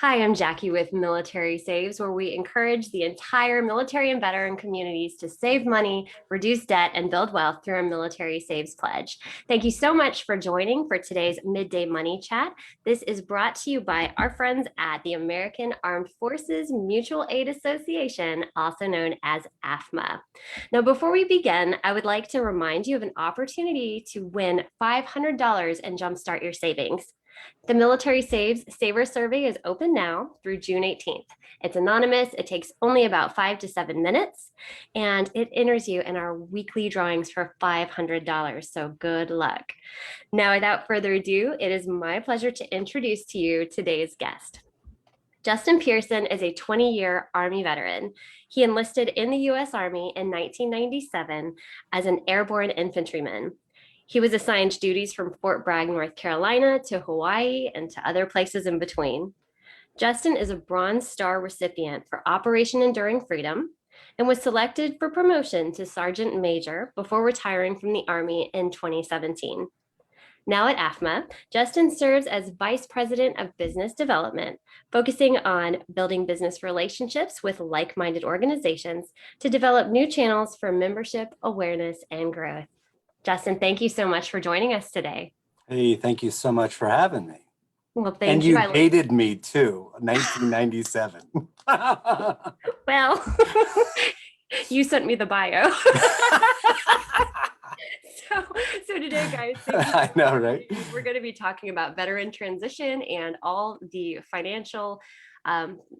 Hi, I'm Jackie with Military Saves, where we encourage the entire military and veteran communities to save money, reduce debt, and build wealth through a Military Saves pledge. Thank you so much for joining for today's Midday Money Chat. This is brought to you by our friends at the American Armed Forces Mutual Aid Association, also known as AAFMAA. Now, before we begin, I would like to remind you of an opportunity to win $500 and jumpstart your savings. The Military Saves Saver Survey is open now through June 18th. It's anonymous, it takes only about 5 to 7 minutes, and it enters you in our weekly drawings for $500, so good luck. Now, without further ado, it is my pleasure to introduce to you today's guest. Justin Pearson is a 20-year Army veteran. He enlisted in the U.S. Army in 1997 as an airborne infantryman. He was assigned duties from Fort Bragg, North Carolina to Hawaii and to other places in between. Justin is a Bronze Star recipient for Operation Enduring Freedom and was selected for promotion to Sergeant Major before retiring from the Army in 2017. Now at AAFMAA, Justin serves as Vice President of Business Development, focusing on building business relationships with like-minded organizations to develop new channels for membership, awareness, and growth. Justin, thank you so much for joining us today. Hey, thank you so much for having me. Well, thank you. And you dated me too, 1997. Well, you sent me the bio. So today, guys, I know, right? We're going to be talking about veteran transition and all the financial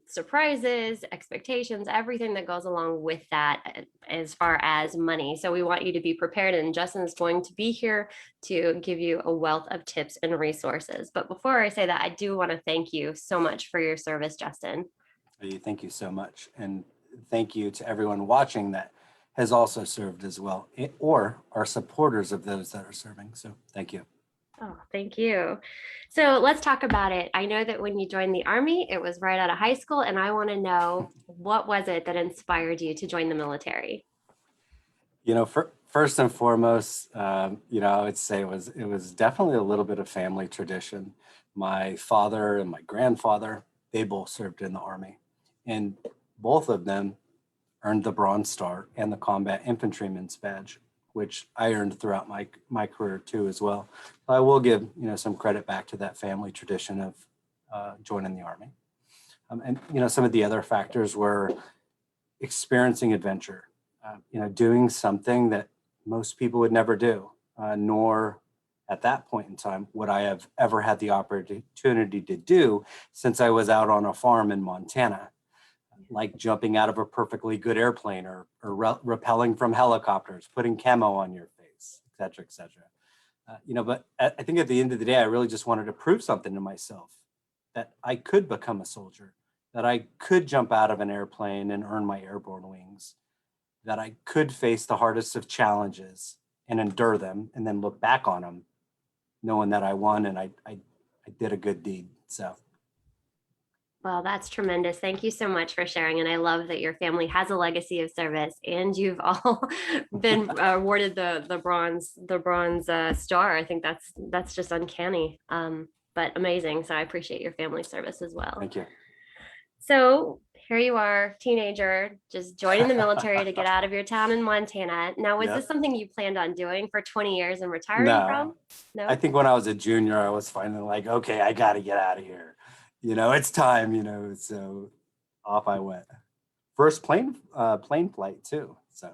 surprises, expectations, everything that goes along with that as far as money. So we want you to be prepared, and Justin is going to be here to give you a wealth of tips and resources. But before I say that, I do want to thank you so much for your service, Justin. Thank you so much. And thank you to everyone watching that has also served as well, or are supporters of those that are serving. So thank you. Oh, thank you. So let's talk about it. I know that when you joined the Army, it was right out of high school, and I want to know, what was it that inspired you to join the military? You know, first and foremost, I would say it was definitely a little bit of family tradition. My father and my grandfather, they both served in the Army, and both of them earned the Bronze Star and the Combat Infantryman's Badge, which I earned throughout my career too as well. I will give some credit back to that family tradition of joining the Army. And some of the other factors were experiencing adventure, doing something that most people would never do, nor at that point in time would I have ever had the opportunity to do, since I was out on a farm in Montana, like jumping out of a perfectly good airplane or rappelling from helicopters, putting camo on your face, et cetera, et cetera. But I think at the end of the day, I really just wanted to prove something to myself, that I could become a soldier, that I could jump out of an airplane and earn my airborne wings, that I could face the hardest of challenges and endure them, and then look back on them, knowing that I won and I did a good deed. So. Well, that's tremendous. Thank you so much for sharing. And I love that your family has a legacy of service, and you've all been awarded the bronze star. I think that's just uncanny, but amazing. So I appreciate your family service as well. Thank you. So here you are, teenager, just joining the military to get out of your town in Montana. Now, was this something you planned on doing for 20 years and retiring from? No. I think when I was a junior, I was finally like, okay, I got to get out of here. It's time, so off I went. First plane flight too, so.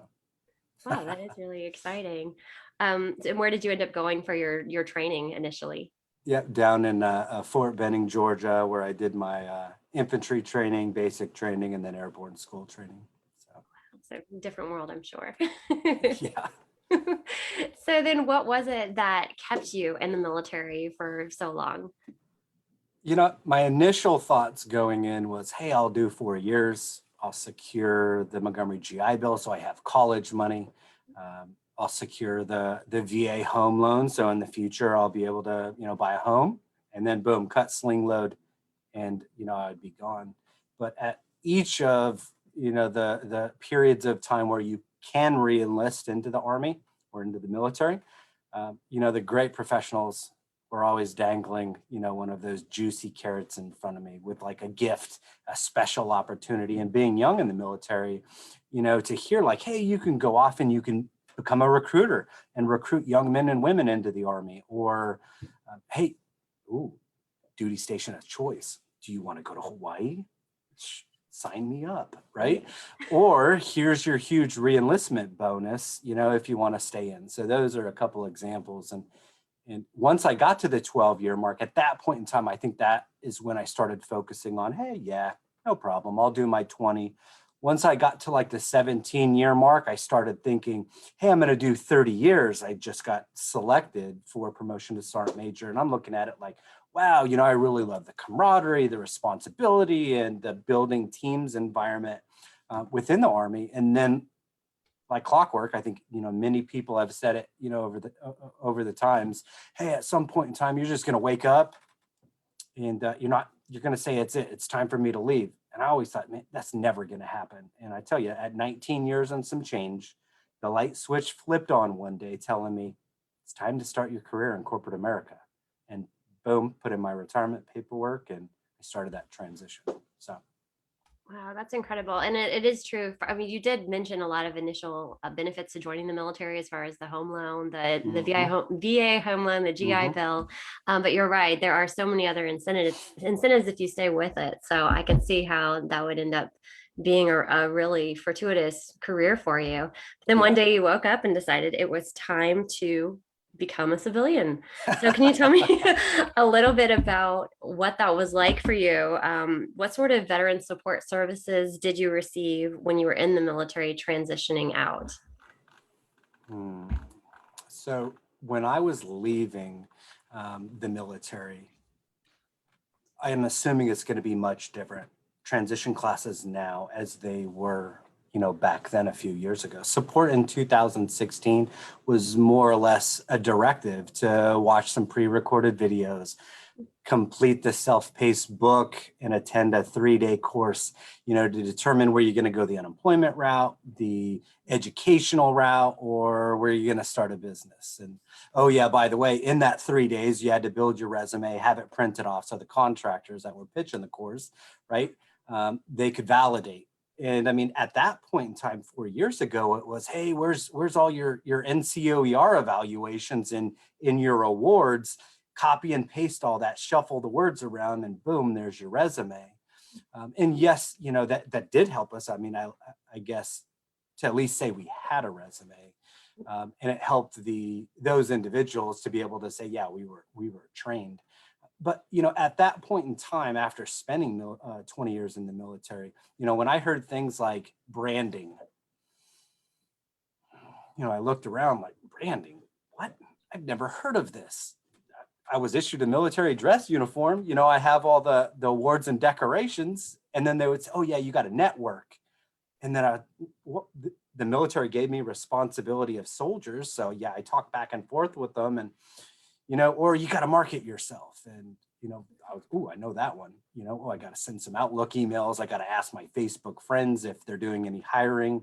Wow, that is really exciting. And where did you end up going for your training initially? Yeah, down in Fort Benning, Georgia, where I did my infantry training, basic training, and then airborne school training. So it's a different world, I'm sure. Yeah. So then what was it that kept you in the military for so long? My initial thoughts going in was, hey, I'll do 4 years. I'll secure the Montgomery GI Bill, so I have college money. I'll secure the VA home loan, so in the future I'll be able to, buy a home, and then boom, cut sling load, and I'd be gone. But at each of the periods of time where you can re-enlist into the Army or into the military, the great professionals were always dangling, one of those juicy carrots in front of me with like a gift, a special opportunity. And being young in the military, to hear like, hey, you can go off and you can become a recruiter and recruit young men and women into the Army, or hey, ooh, duty station of choice. Do you want to go to Hawaii? Sign me up, right? Or here's your huge reenlistment bonus, if you want to stay in. So those are a couple examples. And once I got to the 12-year mark, at that point in time, I think that is when I started focusing on, hey, yeah, no problem. I'll do my 20. Once I got to like the 17-year mark, I started thinking, hey, I'm going to do 30 years. I just got selected for promotion to sergeant major. And I'm looking at it like, wow, I really love the camaraderie, the responsibility, and the building teams environment within the Army. And then like clockwork, I think, many people have said it, over the times, hey, at some point in time, you're just going to wake up and you're going to say, it's time for me to leave. And I always thought, man, that's never going to happen. And I tell you, at 19 years and some change, the light switch flipped on one day telling me it's time to start your career in corporate America. And boom, put in my retirement paperwork and I started that transition. So. Wow, that's incredible. And it is true. I mean, you did mention a lot of initial benefits to joining the military as far as the home loan, the VA home loan, the GI Bill. But you're right. There are so many other incentives if you stay with it. So I can see how that would end up being a really fortuitous career for you. But then one day you woke up and decided it was time to become a civilian. So can you tell me a little bit about what that was like for you? What sort of veteran support services did you receive when you were in the military transitioning out? So when I was leaving the military, I am assuming it's going to be much different. Transition classes now as they were back then a few years ago. Support in 2016 was more or less a directive to watch some pre-recorded videos, complete the self-paced book, and attend a 3-day course, to determine where you're going to go the unemployment route, the educational route, or where you're going to start a business. And oh yeah, by the way, in that 3 days, you had to build your resume, have it printed off. So the contractors that were pitching the course, right, they could validate. And I mean, at that point in time, 4 years ago, it was, hey, where's all your NCOER evaluations in your awards? Copy and paste all that, shuffle the words around, and boom, there's your resume. And yes, that did help us. I mean, I guess to at least say we had a resume, and it helped those individuals to be able to say, yeah, we were trained. But, at that point in time, after spending 20 years in the military, when I heard things like branding, I looked around like, branding, what? I've never heard of this. I was issued a military dress uniform. I have all the awards and decorations. And then they would say, oh yeah, you got a network. And then the military gave me responsibility of soldiers. So yeah, I talked back and forth with them and, or you got to market yourself. And, I know that one, I got to send some Outlook emails. I got to ask my Facebook friends if they're doing any hiring.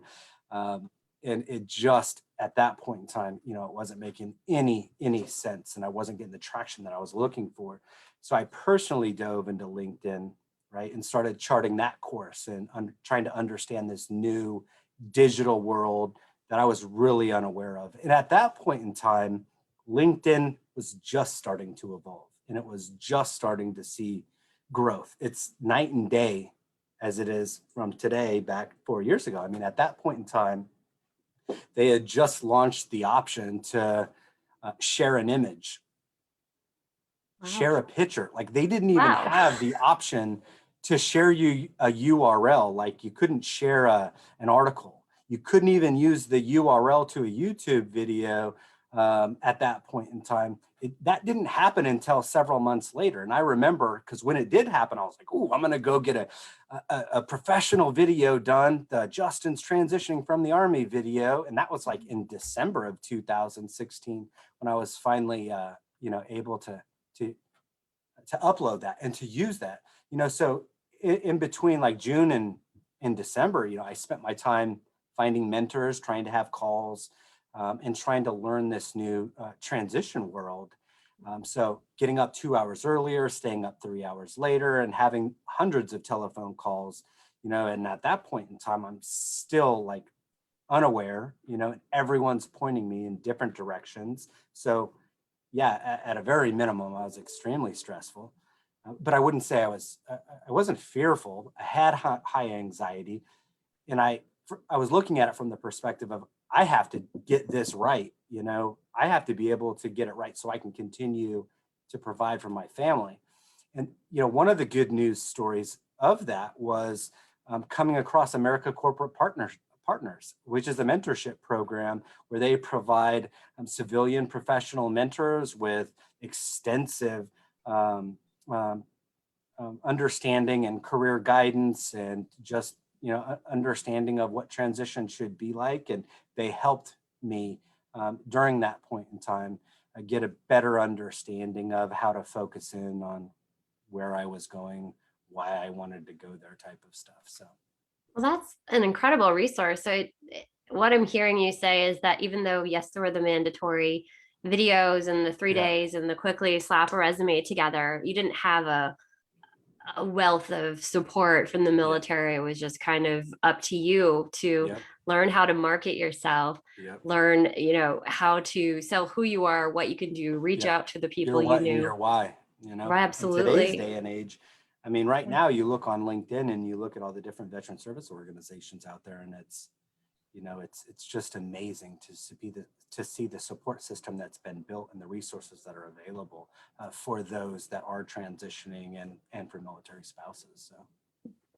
And it just, at that point in time, it wasn't making any sense, and I wasn't getting the traction that I was looking for. So I personally dove into LinkedIn, right, and started charting that course and trying to understand this new digital world that I was really unaware of. And at that point in time, LinkedIn was just starting to evolve, and it was just starting to see growth. It's night and day as it is from today back 4 years ago. I mean, at that point in time, they had just launched the option to share an image, share a picture. Like they didn't even have the option to share you a URL. Like you couldn't share an article. You couldn't even use the URL to a YouTube video at that point in time. That didn't happen until several months later. And I remember, because when it did happen, I was like, oh, I'm going to go get a professional video done, the Justin's transitioning from the Army video. And that was like in December of 2016 when I was finally, able to upload that and to use that, so in between like June and December, I spent my time finding mentors, trying to have calls, and trying to learn this new transition world. So getting up 2 hours earlier, staying up 3 hours later, and having hundreds of telephone calls, and at that point in time, I'm still like unaware, and everyone's pointing me in different directions. So yeah, at a very minimum, I was extremely stressful, but I wouldn't say I wasn't fearful. I had high anxiety, and I was looking at it from the perspective of, I have to get this right. I have to be able to get it right so I can continue to provide for my family. And, one of the good news stories of that was coming across America Corporate Partners, which is a mentorship program where they provide civilian professional mentors with extensive understanding and career guidance, and just understanding of what transition should be like. And they helped me during that point in time get a better understanding of how to focus in on where I was going, why I wanted to go there, type of stuff. So Well, that's an incredible resource. So what I'm hearing you say is that even though, yes, there were the mandatory videos and the 3 days and the quickly slap a resume together, you didn't have a wealth of support from the military. It was just kind of up to you to learn how to market yourself, learn, how to sell who you are, what you can do, reach out to the people your what you and knew. your why, Right, in today's absolutely. day and age. I mean, right now you look on LinkedIn and you look at all the different veteran service organizations out there, and it's just amazing to see the support system that's been built and the resources that are available for those that are transitioning, and for military spouses. So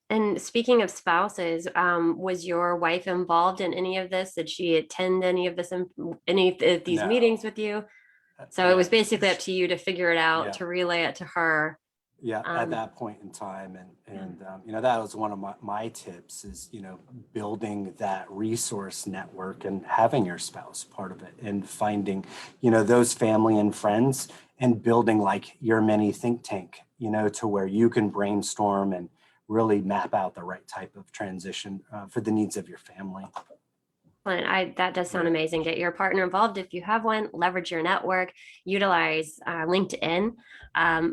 And speaking of spouses, was your wife involved in any of this? Did she attend any of this, any of these no, meetings with you? So it was basically up to you to figure it out, yeah. to relay it to her. At that point in time. And that was one of my tips is, building that resource network and having your spouse part of it, and finding, those family and friends, and building like your mini think tank, to where you can brainstorm and really map out the right type of transition for the needs of your family. And that does sound amazing. Get your partner involved if you have one. Leverage your network. Utilize LinkedIn.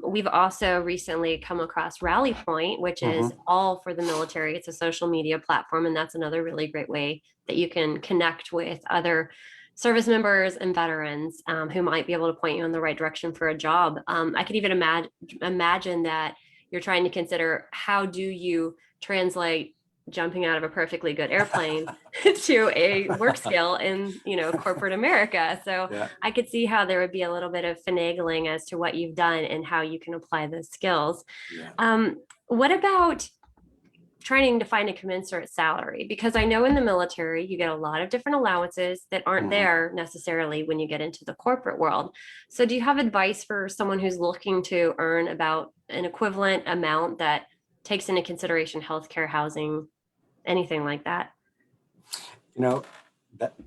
We've also recently come across Rally Point, which is all for the military. It's a social media platform, and that's another really great way that you can connect with other service members and veterans who might be able to point you in the right direction for a job. I could even imagine that you're trying to consider, how do you translate jumping out of a perfectly good airplane to a work skill in corporate America. So I could see how there would be a little bit of finagling as to what you've done and how you can apply those skills. What about trying to find a commensurate salary? Because I know in the military you get a lot of different allowances that aren't there necessarily when you get into the corporate world. So do you have advice for someone who's looking to earn about an equivalent amount that takes into consideration healthcare, housing, anything like that?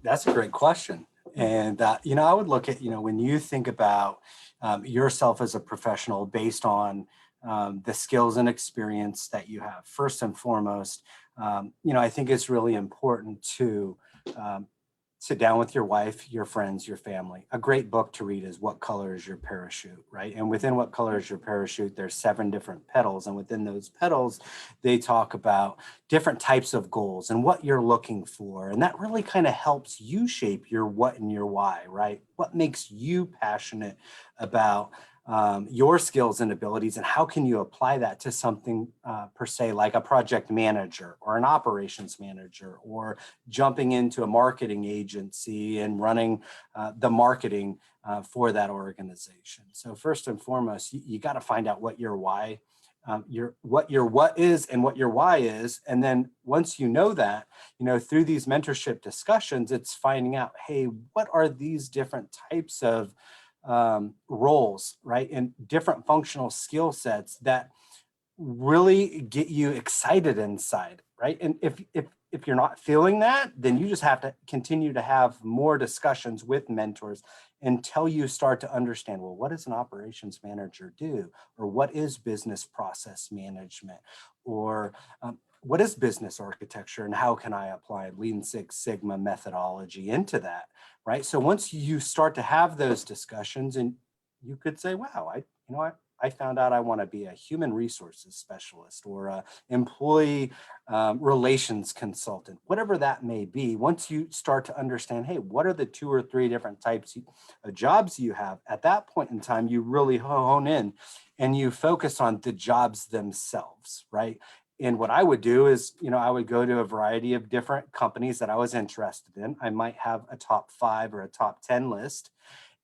That's a great question. And, I would look at, when you think about yourself as a professional based on the skills and experience that you have, first and foremost, I think it's really important to sit down with your wife, your friends, your family. A great book to read is What Color is Your Parachute, right? And within What Color is Your Parachute, there's 7 different petals. And within those petals, they talk about different types of goals and what you're looking for. And that really kind of helps you shape your what and your why, right? What makes you passionate about your skills and abilities, and how can you apply that to something per se, like a project manager or an operations manager, or jumping into a marketing agency and running the marketing for that organization. So first and foremost, you got to find out what your why, what your what is and what your why is. And then once you know that, through these mentorship discussions, it's finding out, hey, what are these different types of roles, right? And different functional skill sets that really get you excited inside, right? And if you're not feeling that, then you just have to continue to have more discussions with mentors until you start to understand, well, what does an operations manager do? Or what is business process management? Or what is business architecture, and how can I apply Lean Six Sigma methodology into that, right? So once you start to have those discussions, and you could say, wow, I found out I want to be a human resources specialist or a employee relations consultant, whatever that may be. Once you start to understand, hey, what are the 2 or 3 different types of jobs you have, at that point in time, you really hone in and you focus on the jobs themselves, right? And what I would do is, I would go to a variety of different companies that I was interested in. I might have a top 5 or a top 10 list.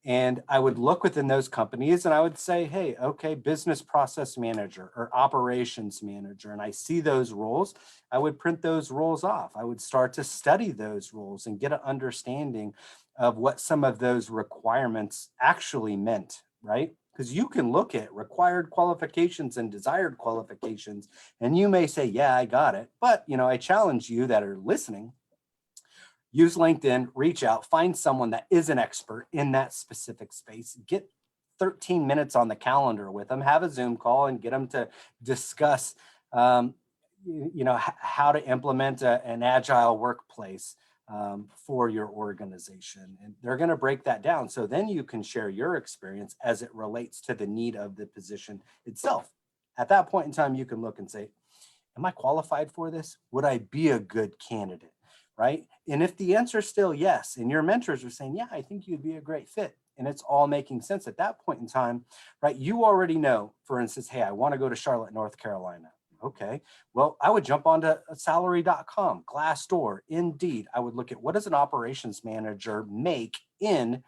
And I would look within those companies and I would say, hey, okay, business process manager or operations manager. And I see those roles. I would print those roles off. I would start to study those roles and get an understanding of what some of those requirements actually meant, right? Because you can look at required qualifications and desired qualifications, and you may say, yeah, I got it. But, I challenge you that are listening, use LinkedIn, reach out, find someone that is an expert in that specific space, get 13 minutes on the calendar with them, have a Zoom call and get them to discuss, how to implement an agile workplace for your organization. And they're going to break that down. So then you can share your experience as it relates to the need of the position itself. At that point in time, you can look and say, am I qualified for this? Would I be a good candidate? Right? And if the answer is still yes, and your mentors are saying, yeah, I think you'd be a great fit, and it's all making sense at that point in time, right? You already know, for instance, hey, I want to go to Charlotte, North Carolina. Okay, well, I would jump onto salary.com, Glassdoor, Indeed. I would look at what does an operations manager make in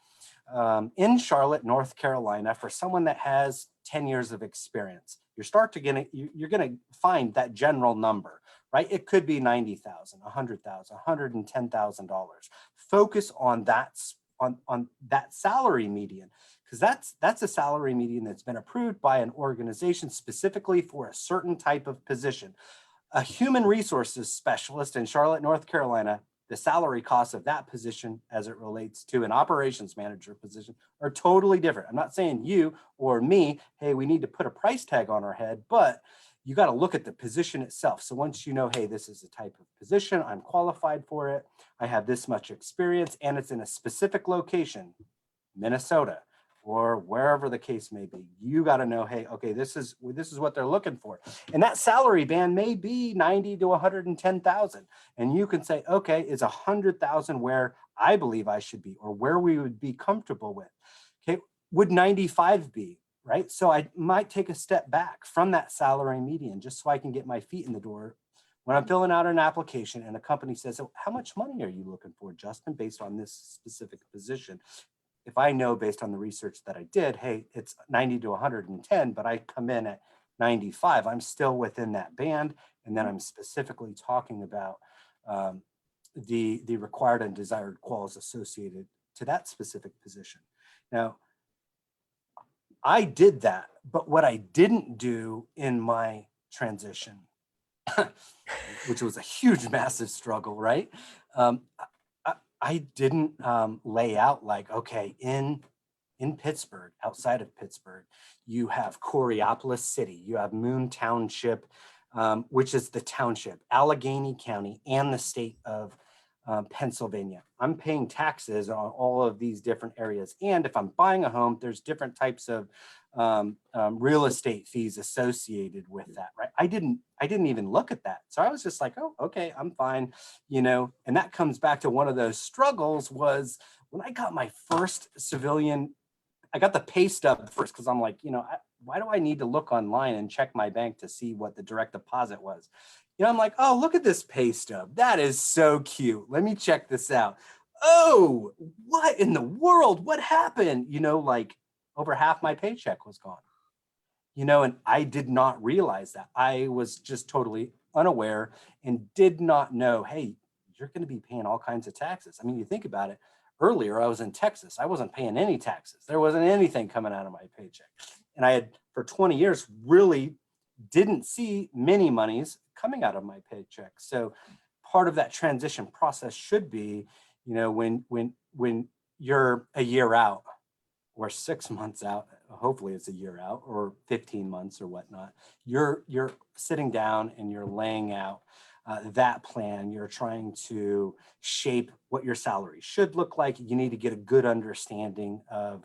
Charlotte, North Carolina for someone that has 10 years of experience. You're going to find that general number, right? It could be $90,000, $100,000, $110,000. Focus on that salary median, because that's a salary median that's been approved by an organization specifically for a certain type of position. A human resources specialist in Charlotte, North Carolina, the salary costs of that position as it relates to an operations manager position are totally different. I'm not saying you or me, hey, we need to put a price tag on our head, but you got to look at the position itself. So once you know, hey, this is the type of position, I'm qualified for it, I have this much experience, and it's in a specific location, Minnesota, or wherever the case may be, you got to know, hey, okay, this is what they're looking for. And that salary band may be 90 to 110,000. And you can say, okay, is 100,000 where I believe I should be, or where we would be comfortable with? Okay, would 95 be, right? So I might take a step back from that salary median just so I can get my feet in the door when I'm filling out an application and a company says, oh, how much money are you looking for, Justin, based on this specific position? If I know based on the research that I did, hey, it's 90 to 110, but I come in at 95, I'm still within that band. And then I'm specifically talking about the required and desired quals associated to that specific position. Now, I did that, but what I didn't do in my transition, which was a huge, massive struggle, right? I didn't lay out like, okay, in Pittsburgh, outside of Pittsburgh, you have Coriopolis City, you have Moon Township, which is the township, Allegheny County, and the state of Pennsylvania. I'm paying taxes on all of these different areas. And if I'm buying a home, there's different types of real estate fees associated with that, right? I didn't even look at that. So I was just like, oh, okay, I'm fine, and that comes back to one of those struggles was when I got my first civilian, I got the pay stub first because I'm like, why do I need to look online and check my bank to see what the direct deposit was? I'm like, oh, look at this pay stub. That is so cute. Let me check this out. Oh, what in the world? What happened? Like over half my paycheck was gone. And I did not realize that. I was just totally unaware and did not know, hey, you're going to be paying all kinds of taxes. I mean, you think about it. Earlier, I was in Texas. I wasn't paying any taxes. There wasn't anything coming out of my paycheck. And I had, for 20 years, really didn't see many monies coming out of my paycheck. So part of that transition process should be, when you're a year out or 6 months out, hopefully it's a year out or 15 months or whatnot, you're sitting down and you're laying out that plan. You're trying to shape what your salary should look like. You need to get a good understanding of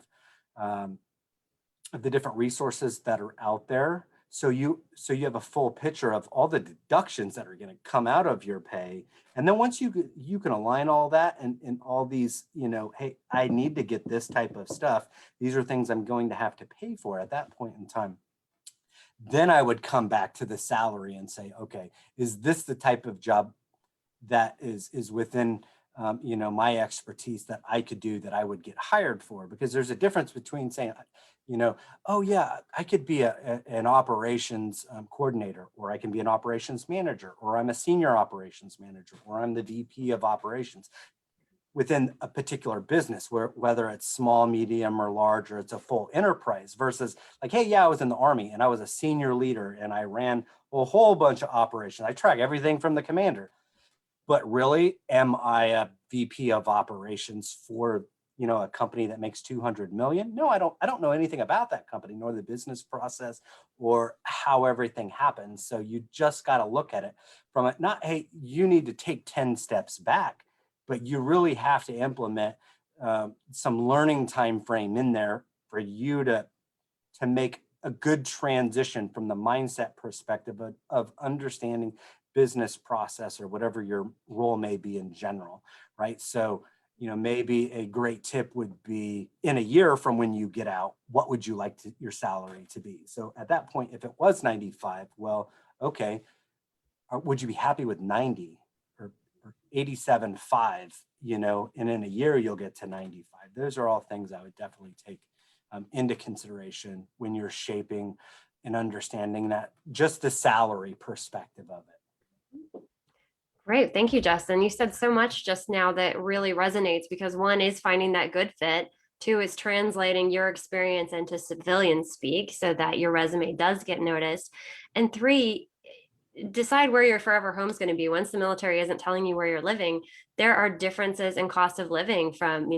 the different resources that are out there. So you have a full picture of all the deductions that are going to come out of your pay. And then once you can align all that and all these, hey, I need to get this type of stuff. These are things I'm going to have to pay for at that point in time. Then I would come back to the salary and say, okay, is this the type of job that is within my expertise that I could do, that I would get hired for? Because there's a difference between saying, oh yeah, I could be an operations coordinator, or I can be an operations manager, or I'm a senior operations manager, or I'm the VP of operations within a particular business, whether it's small, medium, or large, or it's a full enterprise, versus like, hey, yeah, I was in the Army and I was a senior leader and I ran a whole bunch of operations. I track everything from the commander. But really, am I a VP of operations for a company that makes 200 million? No, I don't know anything about that company, nor the business process or how everything happens. So you just got to look at it from it. Not, hey, you need to take 10 steps back, but you really have to implement some learning time frame in there for you to make a good transition from the mindset perspective of understanding business process or whatever your role may be in general, right? So, maybe a great tip would be, in a year from when you get out, what would you like your salary to be? So at that point, if it was 95, well, okay, would you be happy with 90 or 87.5, and in a year you'll get to 95. Those are all things I would definitely take into consideration when you're shaping and understanding that, just the salary perspective of it. Great. Thank you, Justin. You said so much just now that really resonates, because one is finding that good fit. Two is translating your experience into civilian speak so that your resume does get noticed. And three, decide where your forever home is going to be. Once the military isn't telling you where you're living, there are differences in cost of living from,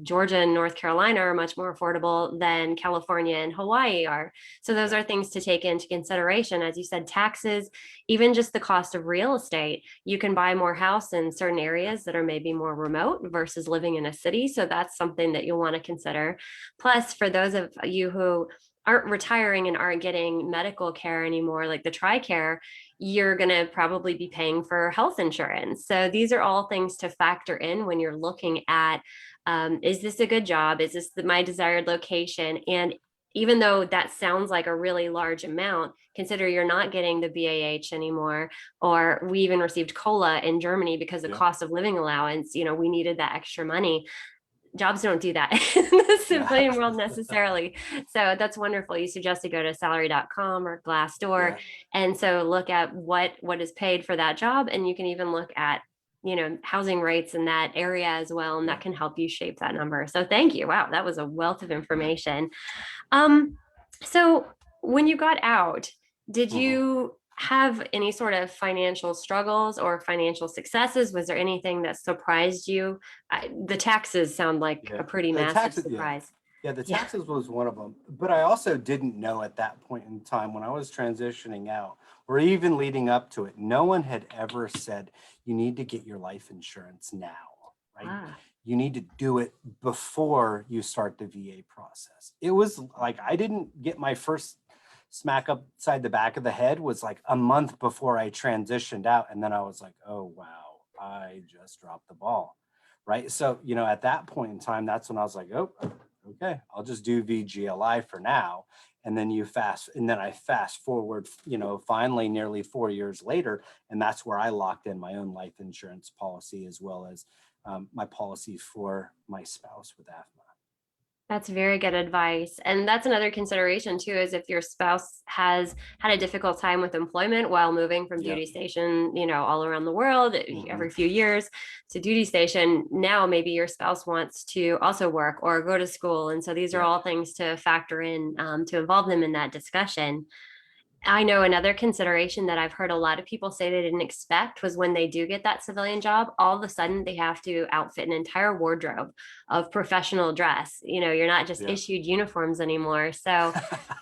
Georgia and North Carolina are much more affordable than California and Hawaii are. So those are things to take into consideration. As you said, taxes, even just the cost of real estate. You can buy more house in certain areas that are maybe more remote versus living in a city. So that's something that you'll want to consider. Plus, for those of you who aren't retiring and aren't getting medical care anymore, like the TRICARE, you're going to probably be paying for health insurance. So these are all things to factor in when you're looking at, is this a good job? Is this my desired location? And even though that sounds like a really large amount, consider you're not getting the BAH anymore, or we even received COLA in Germany because the cost of living allowance, we needed that extra money. Jobs don't do that in the civilian world necessarily. So that's wonderful. You suggest to go to salary.com or Glassdoor. And so look at what is paid for that job. And you can even look at, housing rates in that area as well. And that can help you shape that number. So thank you. Wow. That was a wealth of information. So when you got out, did you have any sort of financial struggles or financial successes? Was there anything that surprised you? The taxes sound like a pretty massive surprise. Yeah, the taxes was one of them. But I also didn't know at that point in time when I was transitioning out, or even leading up to it, no one had ever said, you need to get your life insurance now, right? You need to do it before you start the VA process. It was like, I didn't get my first smack upside the back of the head was like a month before I transitioned out. And then I was like, oh, wow, I just dropped the ball. Right. So, at that point in time, that's when I was like, oh, okay, I'll just do VGLI for now. And then I fast forward, finally nearly 4 years later. And that's where I locked in my own life insurance policy, as well as my policy for my spouse with AAFMAA. That's very good advice. And that's another consideration too, is if your spouse has had a difficult time with employment while moving from duty station, all around the world every few years to duty station, now maybe your spouse wants to also work or go to school. And so these are all things to factor in to involve them in that discussion. I know another consideration that I've heard a lot of people say they didn't expect was when they do get that civilian job, all of a sudden they have to outfit an entire wardrobe of professional dress. You're not just issued uniforms anymore. So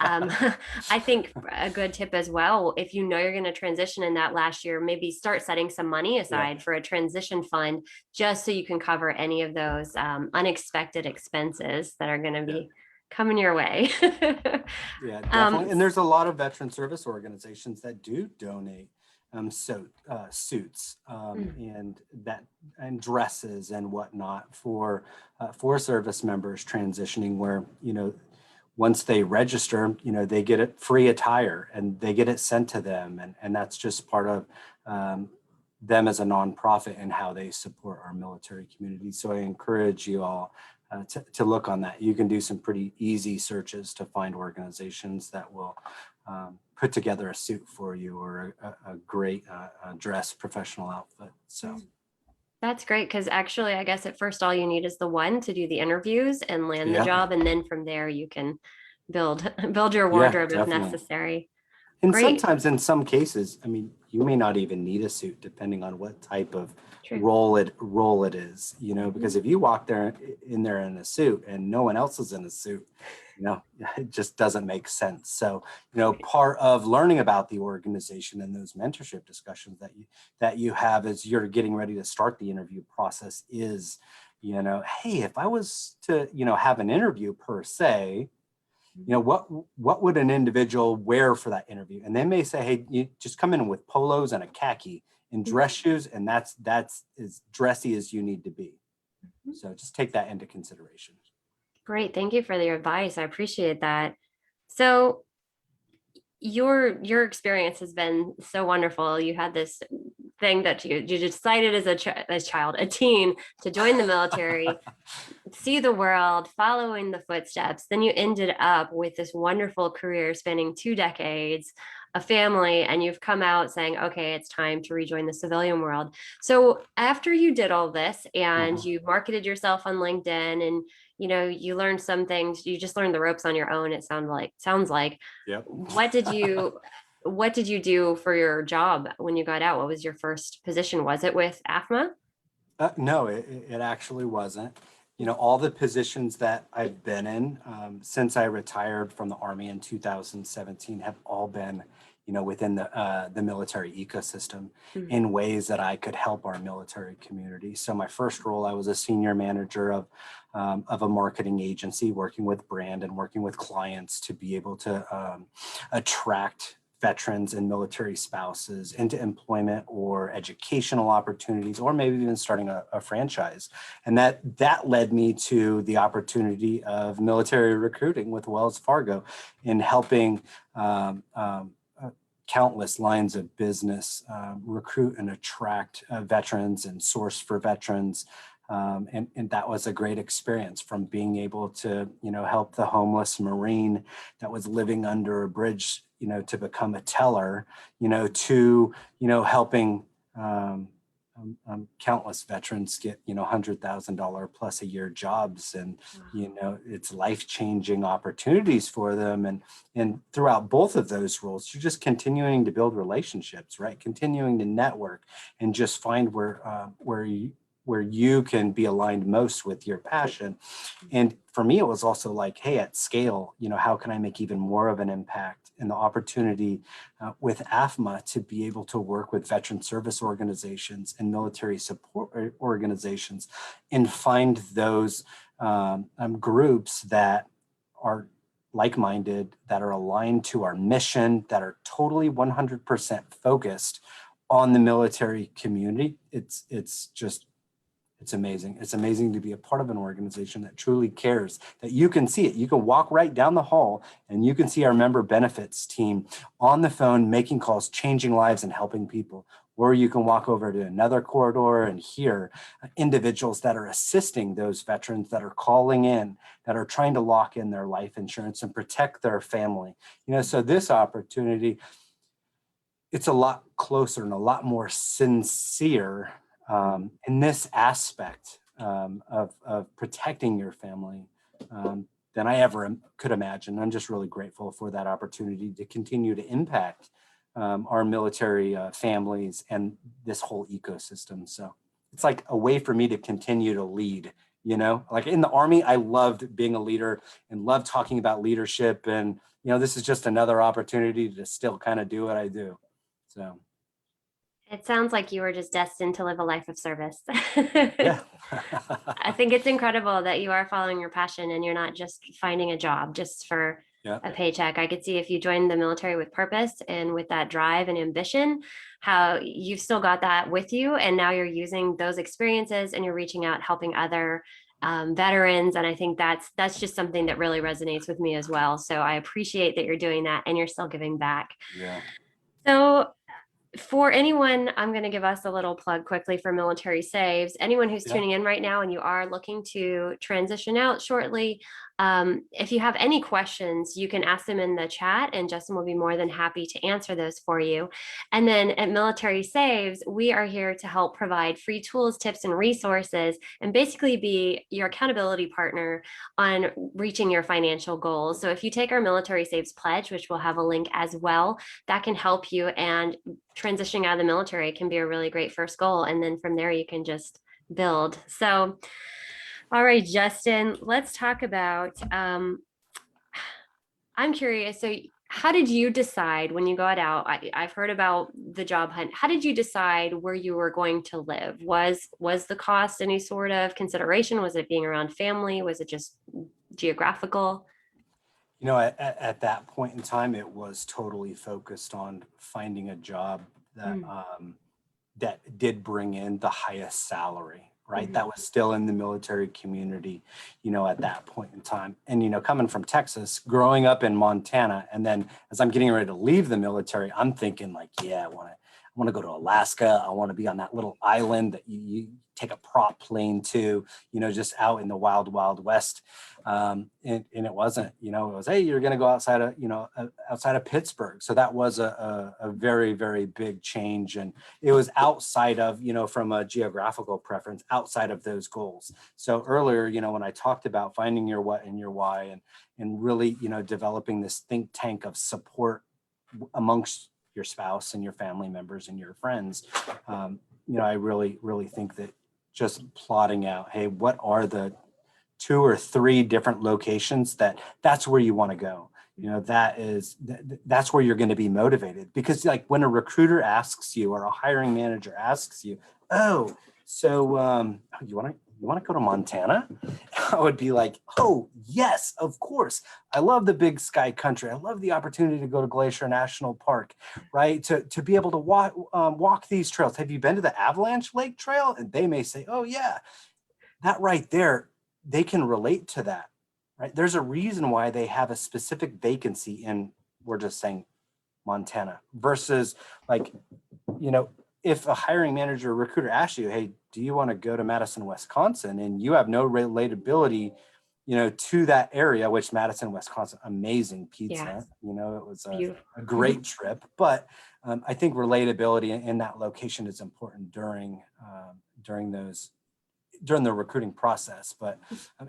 I think a good tip as well, if you're going to transition in that last year, maybe start setting some money aside for a transition fund, just so you can cover any of those unexpected expenses that are going to be coming your way. Yeah, Um, definitely. And there's a lot of veteran service organizations that do donate suits and dresses and whatnot for service members transitioning, where once they register, they get it free attire and they get it sent to them, and that's just part of them as a nonprofit and how they support our military community. So I encourage you all to look on that. You can do some pretty easy searches to find organizations that will put together a suit for you, or a great dress professional outfit. So that's great, because actually, I guess at first all you need is the one to do the interviews and land the yeah, job, and then from there you can build your yeah, wardrobe if definitely. necessary. And Great. sometimes in some cases, I mean, you may not even need a suit depending on what type of True. role it is, because if you walk there in a suit and no one else is in a suit, it just doesn't make sense. So, part of learning about the organization and those mentorship discussions that you have as you're getting ready to start the interview process is, hey, if I was to, have an interview per se, what would an individual wear for that interview? And they may say, hey, you just come in with polos and a khaki and dress shoes, and that's as dressy as you need to be. So just take that into consideration. Great. Thank you for the advice. I appreciate that. So your experience has been so wonderful. You had this thing that you decided as a teen, to join the military, see the world, following the footsteps. Then you ended up with this wonderful career spanning 2 decades, a family, and you've come out saying, okay, it's time to rejoin the civilian world. So after you did all this and you marketed yourself on LinkedIn, and you learned some things, you just learned the ropes on your own, it sounds like. Yep. What did you do for your job when you got out? What was your first position? Was it with AAFMAA? No, it actually wasn't. All the positions that I've been in since I retired from the Army in 2017 have all been, within the military ecosystem in ways that I could help our military community. So my first role, I was a senior manager of a marketing agency, working with brand and working with clients to be able to attract veterans and military spouses into employment or educational opportunities, or maybe even starting a franchise. And that led me to the opportunity of military recruiting with Wells Fargo in helping countless lines of business recruit and attract veterans and source for veterans. And that was a great experience, from being able to, help the homeless Marine that was living under a bridge, to become a teller, to, helping countless veterans get, $100,000 plus a year jobs, and, it's life-changing opportunities for them. And throughout both of those roles, you're just continuing to build relationships, right? Continuing to network and just find where you can be aligned most with your passion. And for me, it was also like, hey, at scale, how can I make even more of an impact? And the opportunity with AAFMAA to be able to work with veteran service organizations and military support organizations and find those groups that are like-minded, that are aligned to our mission, that are totally 100% focused on the military community. It's amazing. It's amazing to be a part of an organization that truly cares, that you can see it. You can walk right down the hall and you can see our member benefits team on the phone, making calls, changing lives and helping people. Or you can walk over to another corridor and hear individuals that are assisting those veterans that are calling in, that are trying to lock in their life insurance and protect their family. So this opportunity, it's a lot closer and a lot more sincere in this aspect of protecting your family than I ever could imagine. I'm just really grateful for that opportunity to continue to impact our military families and this whole ecosystem. So it's like a way for me to continue to lead. Like in the Army, I loved being a leader and loved talking about leadership. And, this is just another opportunity to still kind of do what I do. So. It sounds like you were just destined to live a life of service. Yeah. I think it's incredible that you are following your passion and you're not just finding a job just for Yeah. a paycheck. I could see if you joined the military with purpose and with that drive and ambition, how you've still got that with you. And now you're using those experiences and you're reaching out, helping other veterans. And I think that's just something that really resonates with me as well. So I appreciate that you're doing that and you're still giving back. Yeah. So for anyone, I'm going to give us a little plug quickly for Military Saves. Anyone who's Yeah. tuning in right now and you are looking to transition out shortly, if you have any questions, you can ask them in the chat and Justin will be more than happy to answer those for you. And then at Military Saves, we are here to help provide free tools, tips, and resources and basically be your accountability partner on reaching your financial goals. So if you take our Military Saves pledge, which we'll have a link as well, that can help you, and transitioning out of the military can be a really great first goal. And then from there, you can just build. So, all right, Justin, let's talk about, I'm curious. So how did you decide when you got out? I've heard about the job hunt. How did you decide where you were going to live? Was the cost any sort of consideration? Was it being around family? Was it just geographical? You know, at that point in time, it was totally focused on finding a job that that did bring in the highest salary, right? That was still in the military community, you know, at that point in time. And, you know, coming from Texas, growing up in Montana, and then as I'm getting ready to leave the military, I'm thinking like, yeah, I want to go to Alaska. I want to be on that little island that you take a prop plane to, you know, just out in the wild, wild west. And it wasn't, you know, it was, hey, you're going to go outside of, you know, outside of Pittsburgh. So that was a very, very big change. And it was outside of, you know, from a geographical preference, outside of those goals. So earlier, you know, when I talked about finding your what and your why, and really, you know, developing this think tank of support amongst your spouse and your family members and your friends, you know, I really, really think that just plotting out, hey, what are the 2 or 3 different locations that's where you want to go. You know, that's where you're going to be motivated, because like when a recruiter asks you or a hiring manager asks you, oh, so you want to go to Montana? I would be like, oh yes, of course. I love the big sky country. I love the opportunity to go to Glacier National Park, right? To be able to walk these trails. Have you been to the Avalanche Lake Trail? And they may say, oh yeah, that right there, they can relate to that, right? There's a reason why they have a specific vacancy in, we're just saying, Montana, versus like, you know, if a hiring manager or recruiter asks you, hey, do you want to go to Madison, Wisconsin? And you have no relatability, you know, to that area, which Madison, Wisconsin, amazing pizza. Yeah. You know, it was Beautiful. a great trip, but I think relatability in that location is important during the recruiting process. But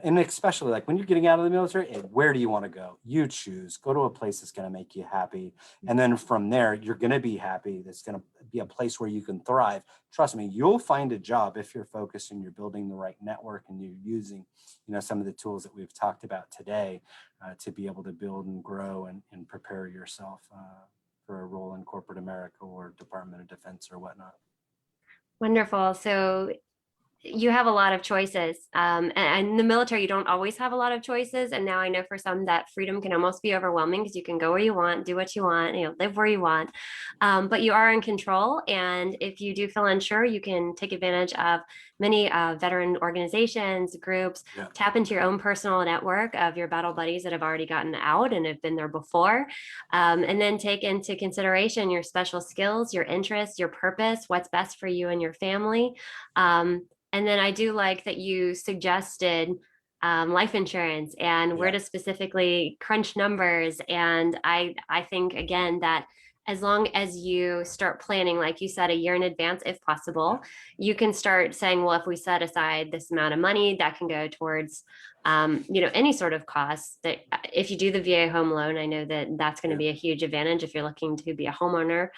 and especially like when you're getting out of the military, where do you want to go? You choose. Go to a place that's going to make you happy, and then from there you're going to be happy. That's going to be a place where you can thrive. Trust me, you'll find a job if you're focused and you're building the right network and you're using, you know, some of the tools that we've talked about today to be able to build and grow and prepare yourself for a role in corporate America or Department of Defense or whatnot. Wonderful. So you have a lot of choices. And in the military, you don't always have a lot of choices. And now I know for some that freedom can almost be overwhelming because you can go where you want, do what you want, you know, live where you want. But you are in control. And if you do feel unsure, you can take advantage of many veteran organizations, groups, tap into your own personal network of your battle buddies that have already gotten out and have been there before. And then take into consideration your special skills, your interests, your purpose, what's best for you and your family. And then I do like that you suggested life insurance and where to specifically crunch numbers. And I think, again, that as long as you start planning, like you said, a year in advance, if possible, you can start saying, well, if we set aside this amount of money, that can go towards you know, any sort of cost. That if you do the VA home loan, I know that that's going to be a huge advantage if you're looking to be a homeowner.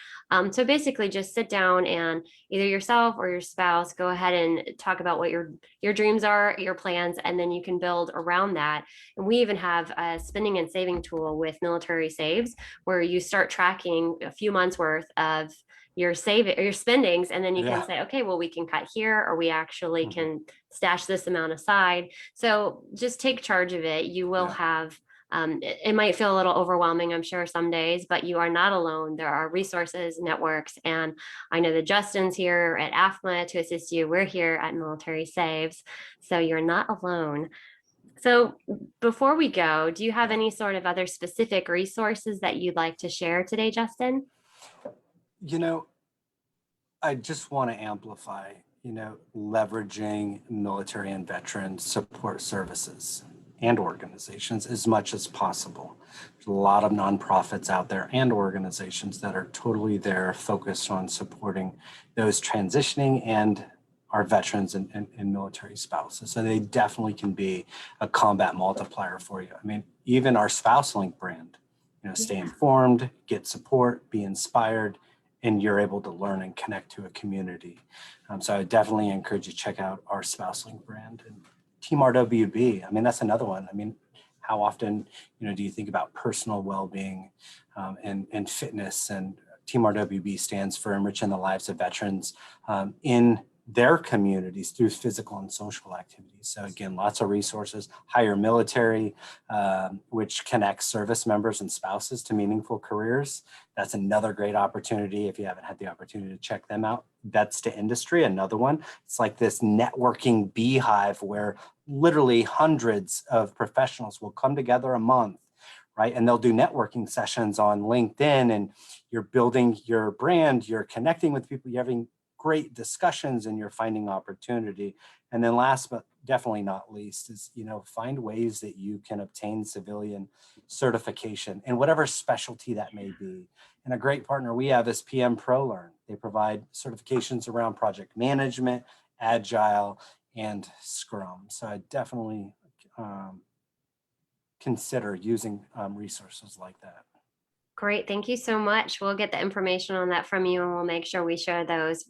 So basically just sit down and either yourself or your spouse go ahead and talk about what your dreams are, your plans, and then you can build around that. And we even have a spending and saving tool with Military Saves where you start tracking a few months worth of your spendings, and then you Yeah. can say, okay, well, we can cut here, or we actually can stash this amount aside. So just take charge of it. You will Yeah. have it might feel a little overwhelming, I'm sure, some days, but you are not alone. There are resources, networks, and I know that Justin's here at AAFMAA to assist you. We're here at Military Saves, so you're not alone. So before we go, do you have Yeah. any sort of other specific resources that you'd like to share today, Justin? You know, I just want to amplify, leveraging military and veteran support services and organizations as much as possible. There's a lot of nonprofits out there and organizations that are totally there focused on supporting those transitioning and our veterans and military spouses. So they definitely can be a combat multiplier for you. I mean, even our Spouse Link brand, stay informed, get support, be inspired, and you're able to learn and connect to a community. So I definitely encourage you to check out our Spouse Link brand and Team RWB. I mean, that's another one. I mean, how often, do you think about personal well-being and fitness? And Team RWB stands for Enriching the Lives of Veterans in their communities through physical and social activities. So again, lots of resources. Hire Military, which connects service members and spouses to meaningful careers. That's another great opportunity if you haven't had the opportunity to check them out. Vets to Industry, another one. It's like this networking beehive where literally hundreds of professionals will come together a month, right? And they'll do networking sessions on LinkedIn, and you're building your brand, you're connecting with people, you're having great discussions, and you're finding opportunity. And then last but definitely not least is, find ways that you can obtain civilian certification in whatever specialty that may be. And a great partner we have is PM ProLearn. They provide certifications around project management, agile, and Scrum. So I definitely consider using resources like that. Great. Thank you so much. We'll get the information on that from you, and we'll make sure we share those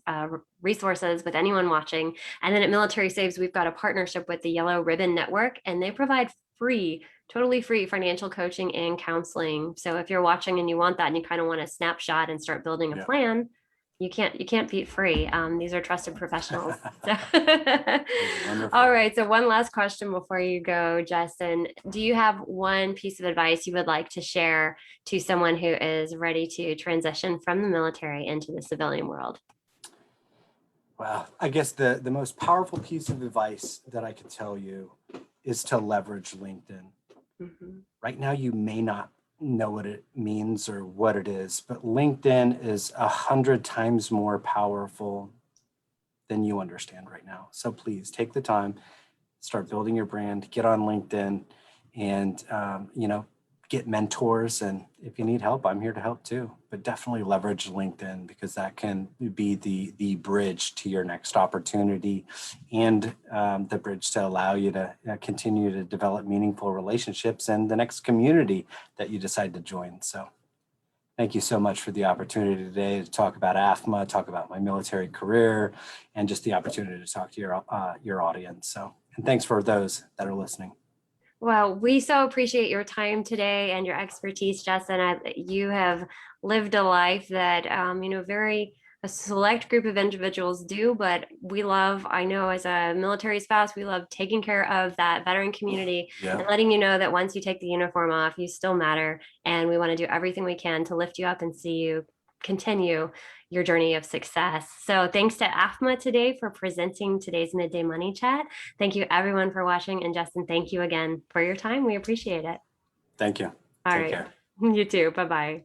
resources with anyone watching. And then at Military Saves, we've got a partnership with the Yellow Ribbon Network, and they provide totally free financial coaching and counseling. So if you're watching and you want that and you kind of want a snapshot and start building a plan, you can't beat free. These are trusted professionals. So. All right. So one last question before you go, Justin. Do you have one piece of advice you would like to share to someone who is ready to transition from the military into the civilian world? Well, I guess the most powerful piece of advice that I could tell you is to leverage LinkedIn. Mm-hmm. Right now, you may not know what it means or what it is, but LinkedIn is 100 times more powerful than you understand right now. So please take the time, start building your brand, get on LinkedIn, and get mentors. And if you need help, I'm here to help too. But definitely leverage LinkedIn, because that can be the bridge to your next opportunity, and the bridge to allow you to continue to develop meaningful relationships in the next community that you decide to join. So thank you so much for the opportunity today to talk about AAFMAA, talk about my military career, and just the opportunity to talk to your audience. So, and thanks for those that are listening. Well, we so appreciate your time today and your expertise, Justin. You have lived a life that, a select group of individuals do, but we love, I know as a military spouse, we love taking care of that veteran community and letting you know that once you take the uniform off, you still matter. And we want to do everything we can to lift you up and see you continue your journey of success. So thanks to AAFMAA today for presenting today's Midday Money Chat. Thank you everyone for watching. And Justin, thank you again for your time. We appreciate it. Thank you. All Take right. care. You too. Bye-bye.